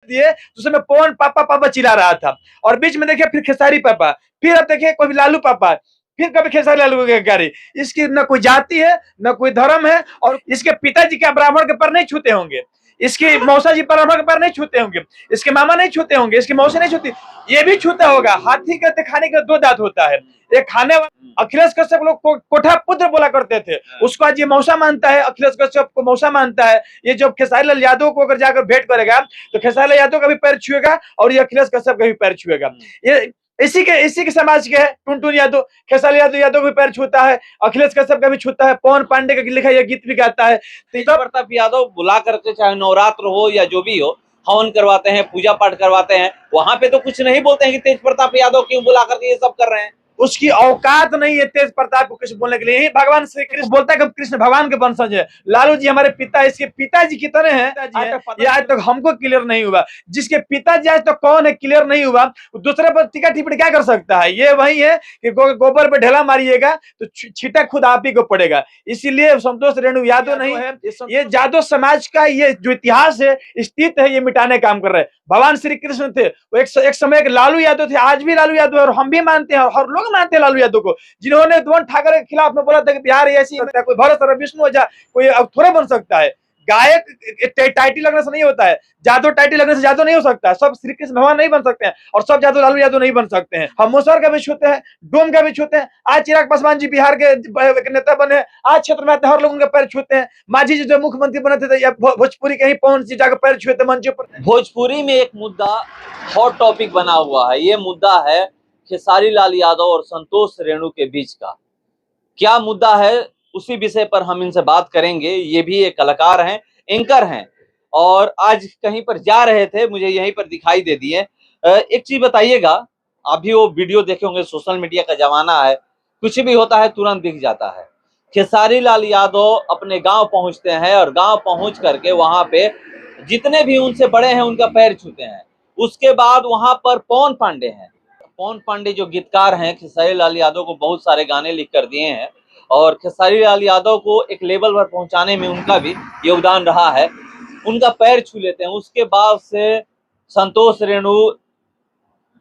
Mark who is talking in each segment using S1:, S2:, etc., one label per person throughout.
S1: दिए तो उसमें पवन पापा पापा चिल्ला रहा था, और बीच में देखिए फिर खेसारी पापा, फिर अब देखिए कभी लालू पापा, फिर कभी खेसारी लालू के गाड़ी। इसकी न कोई जाति है न कोई धर्म है, और इसके पिताजी क्या ब्राह्मण के पर नहीं छूते होंगे, इसकी मौसा जी ब्राह्मण के पर नहीं छूते होंगे, इसके मामा नहीं छूते होंगे, इसकी मौसी नहीं छूती, ये भी छूता होगा। हाथी के खाने के दो दांत होता है, एक खाने वाला। अखिलेश कश्यप लोग कोठा पुत्र बोला करते थे, उसको आज ये मौसा मानता है, अखिलेश कश्यप को मौसा मानता है। ये जब खेसारी लाल यादव को अगर जाकर भेंट करेगा तो खेसारी लाल यादव का भी पैर छुएगा और ये अखिलेश कश्यप का भी पैर छुएगा। ये इसी के समाज के है। टुनटुन यादव खेसारी यादव भी पैर छूता है, अखिलेश कश्यप का भी छूता है, पवन पांडे का लिखा यह गीत भी गाता है।
S2: तेज प्रताप यादव बुला करके चाहे नवरात्र हो या जो भी हो, हवन करवाते हैं, पूजा पाठ करवाते हैं, वहां पे तो कुछ नहीं बोलते हैं कि तेज प्रताप यादव क्यों बुला करके ये सब कर रहे हैं।
S1: उसकी औकात नहीं है तेज प्रताप को कुछ बोलने के लिए। यही भगवान श्री कृष्ण बोलता है कि कृष्ण भगवान के वंशज है। लालू जी हमारे पिता, इसके पिताजी कितने हैं ये आज तक हमको क्लियर नहीं हुआ। जिसके पिताजी आज तक कौन है क्लियर नहीं हुआ, दूसरे पर टीका टिप्पणी क्या कर सकता है। ये वही है कि गोबर पे ढेला मारिएगा तो छीटा खुद आप ही को पड़ेगा। इसीलिए संतोष रेणु यादव नहीं है, ये यादव समाज का ये जो इतिहास है स्थित है, ये मिटाने का काम कर रहे हैं। भगवान श्री कृष्ण थे, वो एक समय एक लालू यादव थे, आज भी लालू यादव है, और हम भी मानते हैं और हर लोग मानते हैं लालू यादव को, जिन्होंने उद्धव ठाकरे के खिलाफ में बोला था कि बिहार ऐसी है, कोई भरत और विष्णु हो जाए, कोई अब थोड़ा बन सकता है। गायक टाइटल लगने से नहीं होता है, जादव टाइटल लगने से जादव नहीं हो सकता है। सब श्री कृष्ण भगवान नहीं बन सकते हैं और सब जादव लालू यादव नहीं बन सकते हैं। हम मुसहर का भी छूते हैं, डोम का भी छूते हैं। आज चिराग पासवान जी बिहार के नेता बने, आज क्षेत्र में आते हैं, हर लोग उनके पैर छूते हैं। मांझी जी जो मुख्यमंत्री बने थे या भोजपुरी के ही पवन जी जाकर पैर छूते मंच पर।
S2: भोजपुरी में एक मुद्दा हॉट टॉपिक बना हुआ है, ये मुद्दा है खेसारी लाल यादव और संतोष रेणु के बीच का। क्या मुद्दा है उसी विषय पर हम इनसे बात करेंगे। ये भी एक कलाकार हैं, एंकर हैं, और आज कहीं पर जा रहे थे, मुझे यहीं पर दिखाई दे दिए। एक चीज बताइएगा, अभी वो वीडियो देखे होंगे, सोशल मीडिया का जमाना है, कुछ भी होता है तुरंत दिख जाता है। खेसारी लाल यादव अपने गांव पहुंचते हैं और गांव पहुंच करके वहां पे जितने भी उनसे बड़े हैं उनका पैर छूते हैं। उसके बाद वहां पर पवन पांडे हैं, पवन पांडे जो गीतकार हैं, खेसारी लाल यादव को बहुत सारे गाने लिख कर दिए हैं और खेसारी लाल यादव को एक लेवल पर पहुंचाने में उनका भी योगदान रहा है। उनका पैर छू लेते हैं। उसके बाद से संतोष रेणु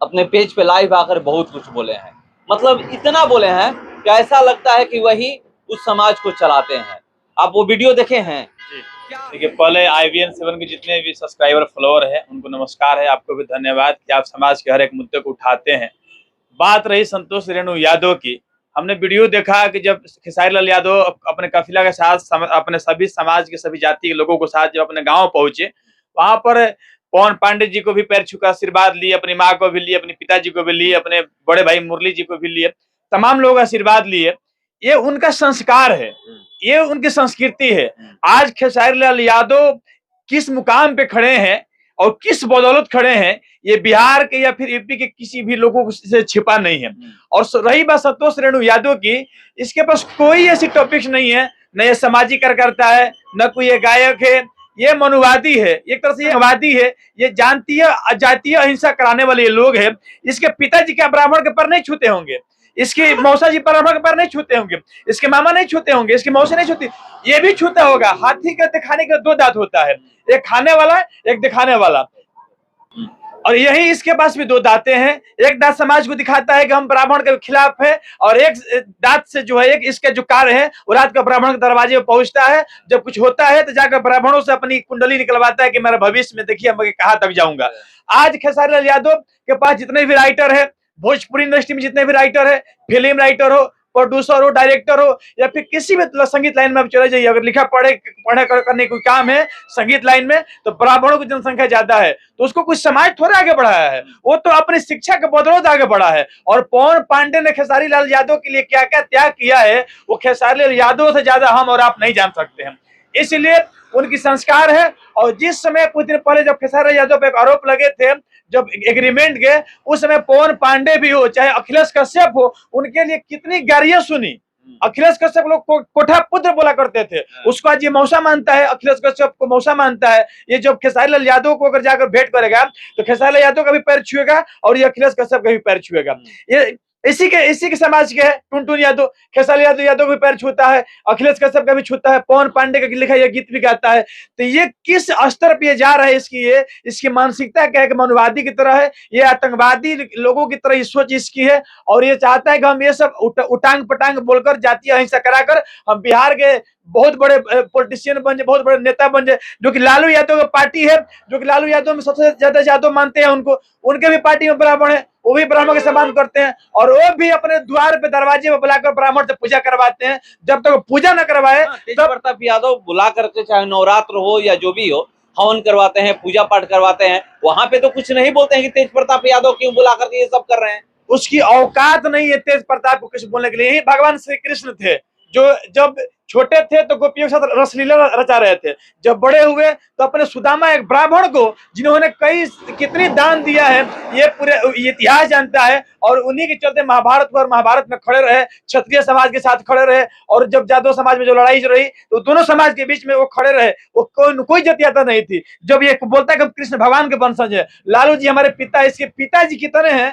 S2: अपने पेज पे लाइव आकर बहुत कुछ बोले हैं, मतलब इतना बोले हैं कि ऐसा लगता है कि वही उस समाज को चलाते हैं। आप वो वीडियो देखे हैं?
S1: देखिए, पहले IVN7 के जितने भी सब्सक्राइबर फॉलोअर हैं उनको नमस्कार है, आपको भी धन्यवाद कि आप समाज के हर एक मुद्दे को उठाते हैं। बात रही संतोष रेणु यादव की, हमने वीडियो देखा कि जब खेसारी लाल यादव अपने काफिला के साथ अपने सभी समाज के सभी जाति के लोगों के साथ जब अपने गांव पहुंचे, वहां पर पवन पांडे जी को भी पैर छू कर आशीर्वाद लिए, अपनी माँ को भी लिए, अपने पिताजी को भी लिए, अपने बड़े भाई मुरली जी को भी लिए, तमाम लोग आशीर्वाद लिए। ये उनका संस्कार है, ये उनकी संस्कृति है। आज खेसारी लाल यादव किस मुकाम पे खड़े हैं और किस बदौलत खड़े हैं, ये बिहार के या फिर यूपी के किसी भी लोगों से छिपा नहीं है। और रही बात संतोष रेणु यादव की, इसके पास कोई ऐसी टॉपिक्स नहीं है, न ये सामाजिक कार्यकर्ता है, न कोई ये गायक है, ये मनुवादी है, एक तरह से ये वादी है, ये जातीय अहिंसा कराने वाले ये लोग हैं। इसके पिताजी क्या ब्राह्मण के पर नहीं छूते होंगे, इसकी मौसा जी ब्राह्मण के पर नहीं छूते होंगे, इसके मामा नहीं छूते होंगे, इसकी मौसी नहीं छूती, ये भी छूता होगा। हाथी के खाने के दो दांत होता है, एक खाने वाला एक दिखाने वाला, और यही इसके पास भी दो दांतें हैं। एक दांत समाज को दिखाता है कि हम ब्राह्मण के खिलाफ है, और एक दांत से जो है एक इसका जो कार्य है वो रात को ब्राह्मण के दरवाजे पर पहुंचता है। जब कुछ होता है तो जाकर ब्राह्मणों से अपनी कुंडली निकलवाता है कि मेरा भविष्य में देखिए मैं कहां तक जाऊंगा। आज खेसारी लाल यादव के पास जितने भी राइटर है, भोजपुरी इंडस्ट्री में जितने भी राइटर है, फिल्म राइटर हो, प्रोड्यूसर हो, डायरेक्टर हो, या फिर किसी भी संगीत लाइन में आप चले जाइए, अगर लिखा पढ़े करने कोई काम है संगीत लाइन में, तो ब्राह्मणों की जनसंख्या ज्यादा है, तो उसको कुछ समाज थोड़ा आगे बढ़ाया है, वो तो अपनी शिक्षा के बदौलत आगे बढ़ा है। और पवन पांडे ने खेसारी लाल यादव के लिए क्या क्या त्याग किया है, वो खेसारी लाल यादव से ज्यादा हम और आप नहीं जान सकते हैं। इसलिए उनकी संस्कार है। और जिस समय कुछ दिन पहले जब खेसारी यादव पे आरोप लगे थे, जब एग्रीमेंट गए, उस समय पवन पांडे भी हो चाहे अखिलेश कश्यप हो, उनके लिए कितनी गालियां सुनी। अखिलेश कश्यप लोग कोठा पुत्र बोला करते थे, उसको आज ये मौसा मानता है, अखिलेश कश्यप को मौसा मानता है। ये जब खेसारी लाल यादव को अगर जाकर भेंट करेगा तो खेसारी लाल यादव का भी पैर छुएगा और ये अखिलेश कश्यप का भी पैर छुएगा। ये इसी के समाज के है। टुनटुन यादव, खेसारी यादव भी पैर छूता है, अखिलेश कश्यप का भी छूता है, पवन पांडे का लिखा ये गीत भी गाता है। तो ये किस स्तर पे जा रहा है, इसकी मानसिकता क्या है कि मनुवादी की तरह है, ये आतंकवादी लोगों की तरह सोच इसकी है। और ये चाहता है कि हम ये सब उटांग पटांग बोलकर, जातीय अहिंसा कराकर हम बिहार के बहुत बड़े पॉलिटिशियन बन जाए, बहुत बड़े नेता बन जाए। जो कि लालू यादव की पार्टी है, जो कि लालू यादव में सबसे ज्यादा यादव मानते हैं उनको, उनके भी पार्टी में ब्राह्मण है, वो भी ब्राह्मण के सम्मान करते हैं। और वो भी अपने द्वार पे दरवाजे पे बुलाकर ब्राह्मण से पूजा करवाते हैं। जब तक पूजा न करवाए
S2: तेज प्रताप यादव बुला करके, चाहे नवरात्र हो या जो भी हो, हवन करवाते हैं, पूजा पाठ करवाते हैं, वहां पे तो कुछ नहीं बोलते हैं कि तेज प्रताप यादव क्यों बुला करके ये सब कर रहे हैं।
S1: उसकी औकात नहीं है तेज प्रताप को कुछ बोलने के लिए। यही भगवान श्री कृष्ण थे, जो जब छोटे थे तो गोपियों के साथ रसलीला रचा रहे थे, जब बड़े हुए तो अपने सुदामा, एक ब्राह्मण को जिन्होंने कितनी दान दिया है ये पूरे इतिहास जानता है। और उन्हीं के चलते महाभारत पर, महाभारत में खड़े रहे, क्षत्रिय समाज के साथ खड़े रहे। और जब जादव समाज में जो लड़ाई रही तो दोनों समाज के बीच में वो खड़े रहे, वो कोई जातीयता नहीं थी। जब ये बोलता है कि कृष्ण भगवान के वंशज है, लालू जी हमारे पिता, इसके पिताजी कितने हैं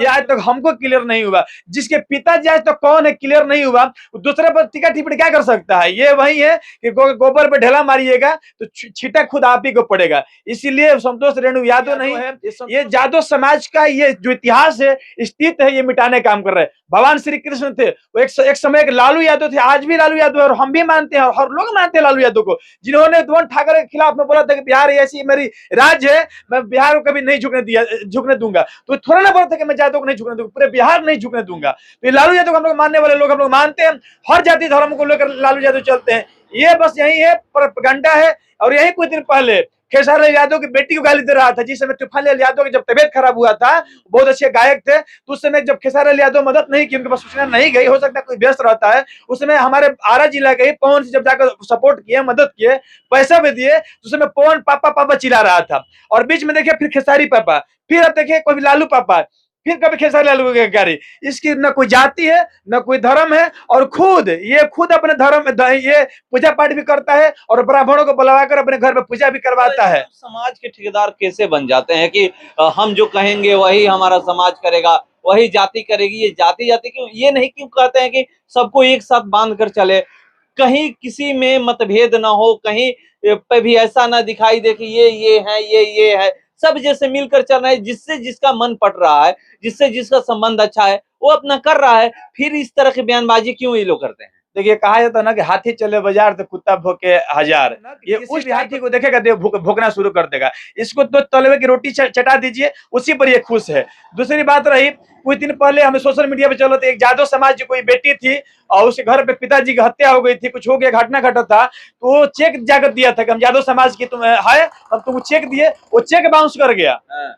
S1: ये आज तक हमको क्लियर नहीं हुआ। जिसके पिताजी आज तक कौन है क्लियर नहीं हुआ, दूसरे पर टीका टिप्पणी क्या कर सकता है। ये वही है कि गोबर पे ढेला मारिएगा तो छींटा खुद आप ही को पड़ेगा। इसीलिए संतोष रेणु यादव नहीं है, ये यादव समाज का ये जो इतिहास है, स्थित है, ये मिटाने काम कर रहे हैं। भगवान श्री कृष्ण थे, वो एक समय एक लालू यादव थे, आज भी लालू यादव है, और हम भी मानते हैं और लोग मानते हैं लालू यादव को, जिन्होंने धवन ठाकरे के खिलाफ में बोला था कि बिहार ऐसी मेरी राज्य है, मैं बिहार को कभी नहीं झुकने दूंगा। तो थोड़ा ना बोला था कि मैं यादव को नहीं झुकने दूंगा, पूरे बिहार नहीं झुकने दूंगा। तो लालू यादव को हम लोग मानने वाले लोग, हम लोग मानते हैं, हर जाति धर्म को लेकर लालू यादव चलते हैं। ये बस यही है, प्रोपेगेंडा है। और यही कुछ दिन पहले खेसारी लाल यादव की बेटी को गाली दे रहा था, जिस समय तूफान लाल यादव की जब तबियत खराब हुआ था, बहुत अच्छे गायक थे, तो उस समय जब खेसारी लाल यादव मदद नहीं की, उनके पास सूचना नहीं गई, हो सकता है कोई व्यस्त रहता है, उस समय हमारे आरा जिला के पवन से जब जाकर सपोर्ट किए, मदद किए, पैसा भी दिए, तो उस समय पवन पापा पापा चिल्ला रहा था। और बीच में देखिए फिर खेसारी पापा, फिर अब देखिए कोई लालू पापा, फिर कभी खेसारी लालू की गाड़ी। इसकी न कोई जाति है, न कोई धर्म है, और खुद अपने धर्म ये पूजा पाठ भी करता है और ब्राह्मणों को बुलाकर अपने घर में पूजा भी करवाता है।
S2: समाज के ठेकेदार कैसे बन जाते हैं कि हम जो कहेंगे वही हमारा समाज करेगा, वही जाति करेगी। ये जाति क्यों, ये नहीं क्यों कहते हैं कि सबको एक साथ बांध कर चले, कहीं किसी में मतभेद ना हो, कहीं पे भी ऐसा ना दिखाई दे कि ये है, ये है, सब जैसे मिलकर चल रहे हैं। जिससे जिसका मन पट रहा है, जिससे जिसका संबंध अच्छा है, वो अपना कर रहा है। फिर इस तरह की बयानबाजी क्यों ये लोग करते हैं?
S1: देखिए कहा जाता है ना कि हाथी चले बाजार तो कुत्ता भौंके हजार। ये उस हाथी को देखेगा तो भौंकना शुरू कर देगा। इसको तो तलवे की रोटी चटा दीजिए, उसी पर ये खुश है। दूसरी बात रही, कुछ दिन पहले हमें सोशल मीडिया पे चलो तो एक यादव समाज की कोई बेटी थी और उसके घर पे पिताजी की हत्या हो गई थी, कुछ हो गया, घटना घटा था, तो वो चेक जाकर दिया था कि हम यादव समाज की तुम है, हम तुमको चेक दिए, वो चेक बाउंस कर गया।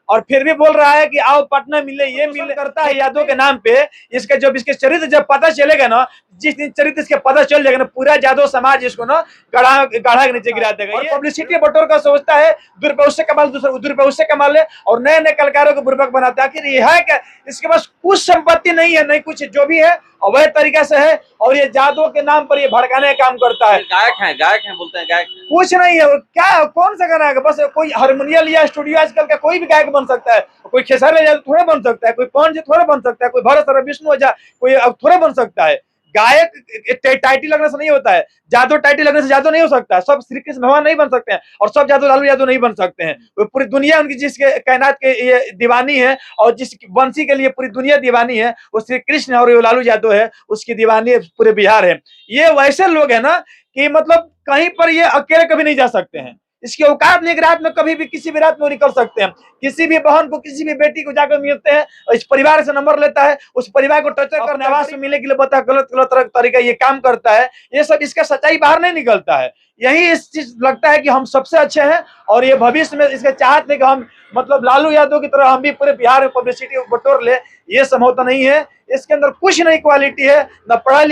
S1: और फिर भी बोल रहा है कि आओ पटना मिले, ये मिले करता है यादव के नाम पे। इसके जब इसके चरित्र जब पता चलेगा ना, जिस दिन चरित्र इसके पता चल जाएगा ना, पूरा यादव समाज इसको ना गाढ़ा के नीचे गिरा देगा। ये पब्लिसिटी बटोर का सोचता है, दो रुपए उससे कमा ले, दूसरा 2 रुपए उससे कमा ले, और नए नए कलाकारों को बुर्बक बनाता है। आखिर ये है क्या? इसके पास कुछ संपत्ति नहीं है, नहीं कुछ, जो भी है अवैध तरीका से है, और ये जादव के नाम पर ये भड़काने का काम करता है।
S2: गायक हैं बोलते हैं गायक,
S1: कुछ नहीं है। क्या कौन सा गाना है? बस कोई हारमोनियम लिया स्टूडियो, आजकल का कोई भी गायक बन सकता है। कोई खेसारी लाल थोड़े बन सकता है, कोई पवन जी थोड़े बन सकता है, कोई भरत और विष्णु ओझा कोई थोड़े बन सकता है। गायक टाइटल लगने से नहीं होता है, जादव टाइटल लगने से जादव नहीं हो सकता है। सब श्री कृष्ण भगवान नहीं बन सकते हैं, और सब जादव लालू यादव नहीं बन सकते हैं। वो पूरी दुनिया उनकी जिसके कायनात के ये दीवानी है, और जिस वंशी के लिए पूरी दुनिया दीवानी है, वो श्री कृष्ण और ये लालू यादव है, उसकी दीवानी पूरे बिहार है। ये वैसे लोग है ना कि मतलब कहीं पर ये अकेले कभी नहीं जा सकते हैं। इसकी औकात नहीं कि रात में कभी भी किसी भी रात में निकल सकते हैं। किसी भी बहन को, किसी भी बेटी को जाकर मिलते हैं, और इस परिवार से नंबर लेता है, उस परिवार को टर्चर करने, आवाज मिलने के लिए बता गलत तरीका ये काम करता है। ये सब इसका सच्चाई बाहर नहीं निकलता है। यही इस चीज लगता है कि हम सबसे अच्छे हैं, और ये भविष्य में इसके चाहते कि हम मतलब लालू यादव की तरह हम भी पूरे बिहार में पब्लिसिटी बटोर ले। ये संभवतः नहीं है। इसके अंदर कुछ नहीं क्वालिटी है, न पढ़ा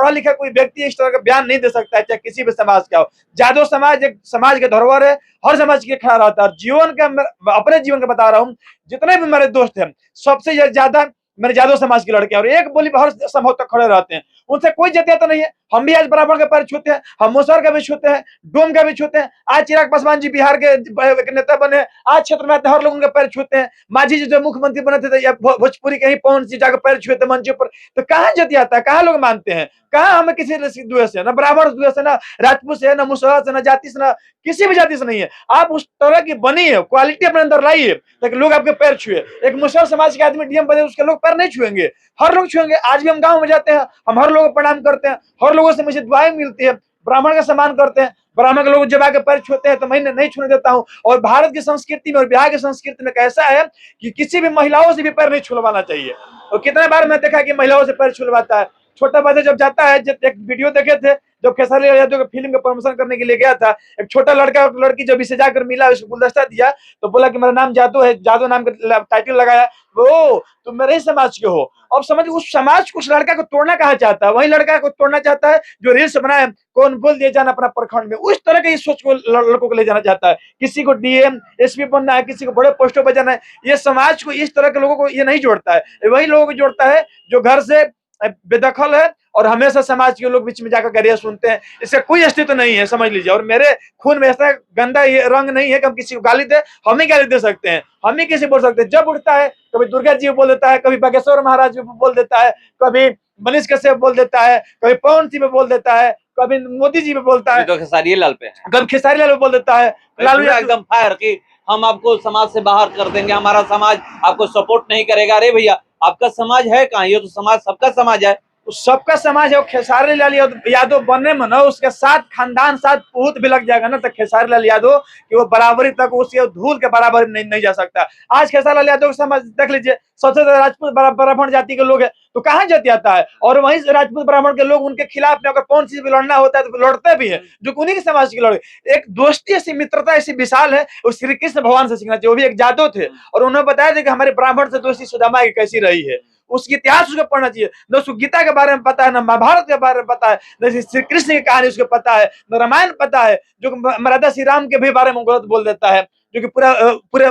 S1: लिखा कोई व्यक्ति इस तरह का बयान नहीं दे सकता है, चाहे किसी भी समाज का हो। जादव समाज एक समाज के धरोहर है, हर समाज के खड़ा रहता है। जीवन का, अपने जीवन का बता रहा हूँ, जितने भी मेरे दोस्त हैं सबसे ज्यादा मेरे जादव समाज के लड़के, और एक बोली पर हर संभव तक खड़े रहते हैं। उनसे कोई जातीयता नहीं है,
S3: हम भी आज ब्राह्मण का पैर छूते हैं, हम मुसहर का भी छूते हैं, डोम का भी छूते हैं। आज चिराग पासवान जी बिहार के नेता बने, आज क्षेत्र में आते हर लोगों के पैर छूते हैं। मांझी जी जो मुख्यमंत्री बने थे भोजपुरी के ही पवन सिंह जाकर पैर छूते मंचों पर। तो कहाँ जति आता है, कहाँ लोग मानते हैं, कहाँ हमें किसी द्वेष है, ना ब्राह्मण द्वेष है, ना राजपूत से, ना मुसहर से, ना जाति से, ना किसी भी जाति से नहीं है। आप उस तरह की बनी है, क्वालिटी अपने अंदर लाइए ताकि लोग आपके पैर छुए। एक मुसहर समाज के आदमी डीएम बने, उसके लोग पैर नहीं छुएंगे, हर लोग छुएंगे। आज भी हम गांव में जाते हैं, हम हर लोगों को प्रणाम करते हैं, हर लोगों से मुझे दुआएं मिलती है, ब्राह्मण का सम्मान करते हैं। ब्राह्मण के लोग जब आके पैर छूते हैं तो मैं नहीं छूने देता हूं। और भारत की संस्कृति में और बिहार की संस्कृति में कैसा है कि किसी भी महिलाओं से भी पैर नहीं छुलवाना चाहिए। और कितने बार मैं देखा कि महिलाओं से पैर छुलवाता है। छोटा बच्चा जब जाता है, जब एक वीडियो देखे थे जब खेसारी लाल यादव फिल्म का प्रमोशन करने के लिए गया था, एक छोटा लड़का और लड़की जब इसे जाकर मिला, उसको गुलदस्ता दिया तो बोला कि मेरा नाम जादू है, जादू नाम का टाइटल लगाया, वो तुम मेरे ही समाज के हो। अब समझ, उस समाज को, उस लड़का को तोड़ना कहा चाहता है, वही लड़का को तोड़ना चाहता है जो रील्स बनाए, कौन बोल दिया जाना अपना प्रखंड में, उस तरह की सोच को लड़कों को ले जाना चाहता है। किसी को डीएम एसपी बनना है, किसी को बड़े पोस्टों पर जाना है। ये समाज को, इस तरह के लोगों को ये नहीं जोड़ता है, वही लोगों को जोड़ता है जो घर से बेदखल है और हमेशा समाज के लोग बीच में जाकर गालियां सुनते हैं। इसका कोई अस्तित्व नहीं है, समझ लीजिए। और मेरे खून में ऐसा गंदा ये रंग नहीं है कि हम किसी को गाली दे, हम ही गाली दे सकते हैं, हम ही किसी बोल सकते हैं। जब उठता है कभी दुर्गा जी बोल देता है, कभी बागेश्वर महाराज बोल देता है, कभी मनीष कश्यप बोल देता है, कभी पवन सिंह बोल देता है, कभी मोदी जी पे बोलता है,
S2: तो खेसारी लाल पे है,
S3: कभी खेसारी लाल बोल देता है,
S2: लालू एकदम फायर कि हम आपको समाज से बाहर कर देंगे, हमारा समाज आपको सपोर्ट नहीं करेगा। अरे भैया, आपका समाज है कहाँ? ये तो समाज सबका समाज है,
S3: सबका समाज है। खेसारी लाल यादव बनने में ना उसके साथ खानदान, साथ पूत भी लग जाएगा ना, तो खेसारी लाल यादव कि वो बराबरी तक, उसके धूल के बराबर नहीं जा सकता। आज खेसारी लाल यादव समाज देख लीजिए, सबसे ज्यादा राजपूत ब्राह्मण जाति के लोग हैं, तो कहाँ जाति आता है? और वहीं राजपूत ब्राह्मण के लोग उनके खिलाफ में अगर कौन सी भी लड़ना होता है तो लड़ते भी है, जो उन्हीं के समाज के लोग। एक दोस्ती ऐसी, मित्रता ऐसी विशाल है, वो श्री कृष्ण भगवान से सीखना चाहिए। वो भी एक जादव थे और उन्होंने बताया था कि हमारे ब्राह्मण से दोस्ती सुदामा की कैसी रही है, उसकी इतिहास उसको पढ़ना चाहिए। न उसको गीता के बारे में पता है, न महाभारत के बारे में पता है, न श्री कृष्ण की कहानी उसको पता है, न रामायण पता है, जो मर्यादा श्री राम के भी बारे में गलत बोल देता है, जो कि पूरे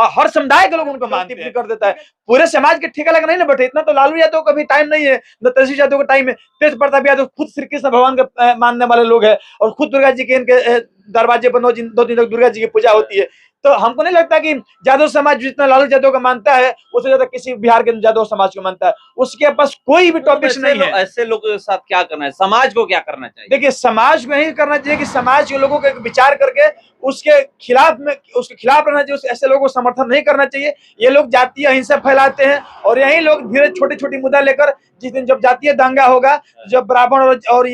S3: हर समुदाय के लोग उनको मानते कर देता है। पूरे समाज के ठेका लगा नहीं ना बैठे। इतना तो लालू यादव का भी टाइम नहीं है, न तेजस्वी यादव का टाइम है। तेज प्रताप यादव खुद श्री कृष्ण भगवान के मानने वाले लोग हैं और खुद दुर्गा जी के इनके दरवाजे पर 2 दिन तक दुर्गा जी की पूजा होती है। तो हमको नहीं लगता कि यादव समाज जितना लालू यादव को मानता है उससे ज्यादा किसी बिहार के यादव समाज को मानता है। उसके पास कोई भी टॉपिक नहीं है।
S2: ऐसे लोगों के साथ क्या करना है? समाज को क्या करना चाहिए?
S3: देखिए, समाज को यही करना चाहिए कि समाज के लोगों को विचार करके उसके खिलाफ रहना चाहिए। ऐसे लोगों को समर्थन नहीं करना चाहिए। ये लोग जातीय हिंसा फैलाते हैं और यही लोग धीरे छोटी छोटी मुद्दा लेकर, जिस दिन जब जातीय दंगा होगा, जब ब्राह्मण और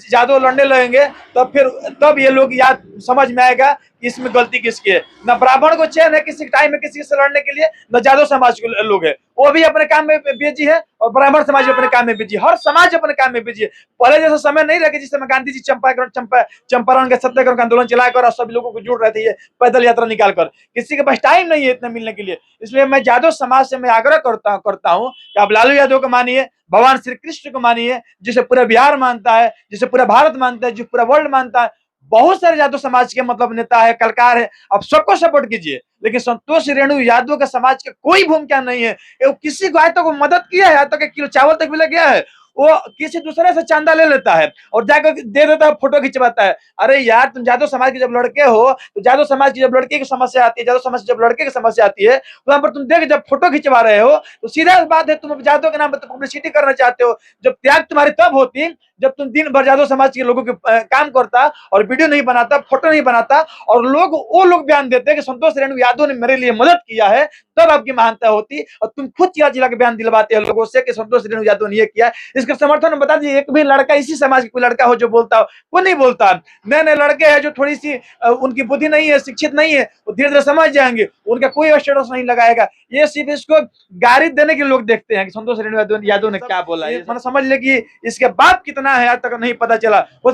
S3: यादव लड़ने लगेंगे, तब ये लोग याद समझ में आएगा कि इसमें गलती किसकी है। न ब्राह्मण को चैन है किसी टाइम में किसी से लड़ने के लिए, न यादव समाज के लोग है, वो भी अपने काम में बिजी है और ब्राह्मण समाज अपने काम में बिजी है। हर समाज अपने काम में बिजी है। पहले जैसा समय नहीं रहे जिस समय गांधी जी चंपारण के सत्याग्रह का आंदोलन चलाकर और सभी लोगों को जुड़ रहे थे, ये पैदल यात्रा निकालकर। किसी के पास टाइम नहीं है इतना मिलने के लिए। इसलिए मैं यादव समाज से मैं आग्रह करता हूं कि आप लालू यादव को मानिए, भगवान श्री कृष्ण को मानिए, जिसे पूरा बिहार मानता है, जिसे पूरा भारत मानता है, जो पूरा वर्ल्ड मानता है। बहुत सारे यादव समाज के मतलब नेता है, कलाकार है, आप सबको सपोर्ट कीजिए। लेकिन संतोष रेणु यादव का समाज का कोई भूमिका नहीं है। किसी को आज तक मदद किया है, आज तक 1 किलो चावल तक मिल गया है। वो किसी दूसरे से चांदा ले लेता है और जाकर दे देता है, फोटो खिंचवाता है। अरे यार, तुम यादव समाज के जब लड़के हो, तो यादव समाज की जब लड़के की समस्या आती है, यादव समाज की जब लड़के की समस्या आती है, वहां पर तुम देख जब फोटो खिंचवा रहे हो तो सीधा बात है, तुम यादव के नाम पर पब्लिसिटी करना चाहते हो। जब त्याग तुम्हारी तब होती जब तुम दिन भर यादव समाज के लोगों के काम करता और वीडियो नहीं बनाता, फोटो नहीं बनाता, और वो लोग बयान देते कि संतोष रेणु यादव ने मेरे लिए मदद किया है, तब आपकी महानता होती। और तुम खुद चिल्ला के बयान दिलवाते हैं लोगों से कि संतोष रेणु यादव ने ये किया। इसके समर्थन में बता दीजिए, एक भी लड़का इसी समाज का कोई लड़का हो जो बोलता हो, वो नहीं बोलता। नए नए लड़के हैं जो थोड़ी सी उनकी बुद्धि नहीं है, शिक्षित नहीं है, वो धीरे धीरे समझ जाएंगे, उनका कोई स्टेटस नहीं लगाएगा। ये सिर्फ इसको गाली देने के लोग देखते हैं कि संतोष रेणु यादव ने क्या बोला है। मतलब समझ ले कि इसके बाप कितना है, आज तक नहीं पता चला। हो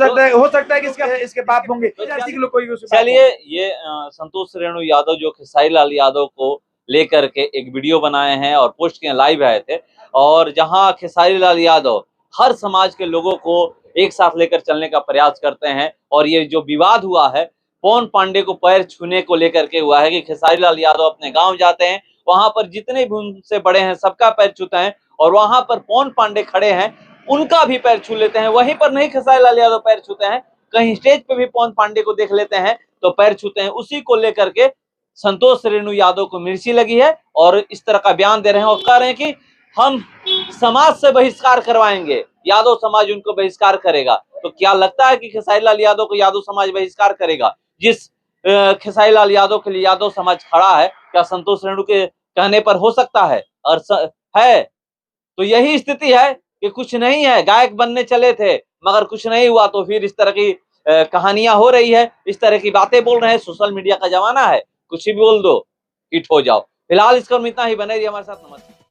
S3: सकता है कि इसके बाप होंगे।
S2: चलिए, ये संतोष रेणु यादव जो खेसारी लाल यादव को लेकर के एक वीडियो बनाए हैं और पोस्ट किए, लाइव आए थे, और जहां खेसारी लाल यादव हर समाज के लोगों को एक साथ लेकर चलने का प्रयास करते हैं। और ये जो विवाद हुआ है पवन पांडे को पैर छूने को लेकर के हुआ है कि खेसारी लाल यादव अपने गांव जाते हैं, वहां पर जितने भी उनसे बड़े हैं सबका पैर छूते हैं, और वहां पर पवन पांडे खड़े हैं, उनका भी पैर छू लेते हैं। वहीं पर नहीं खेसारी लाल यादव पैर छूते हैं, कहीं स्टेज पे भी पवन पांडे को देख लेते हैं तो पैर छूते हैं। उसी को लेकर के संतोष रेणु यादव को मिर्ची लगी है और इस तरह का बयान दे रहे हैं और कह रहे हैं कि हम समाज से बहिष्कार करवाएंगे, यादव समाज उनको बहिष्कार करेगा। तो क्या लगता है कि खेसारी लाल यादव को यादव समाज बहिष्कार करेगा? जिस खेसारी लाल यादव के लिए यादव समाज खड़ा है, क्या संतोष रेणु के कहने पर हो सकता है? और है तो यही स्थिति है कि कुछ नहीं है, गायक बनने चले थे मगर कुछ नहीं हुआ, तो फिर इस तरह की कहानियां हो रही है, इस तरह की बातें बोल रहे हैं। सोशल मीडिया का जमाना है, कुछ भी बोल दो, हिट हो जाओ। फिलहाल इस क्रम में इतना ही, बने रहिए हमारे साथ। नमस्कार।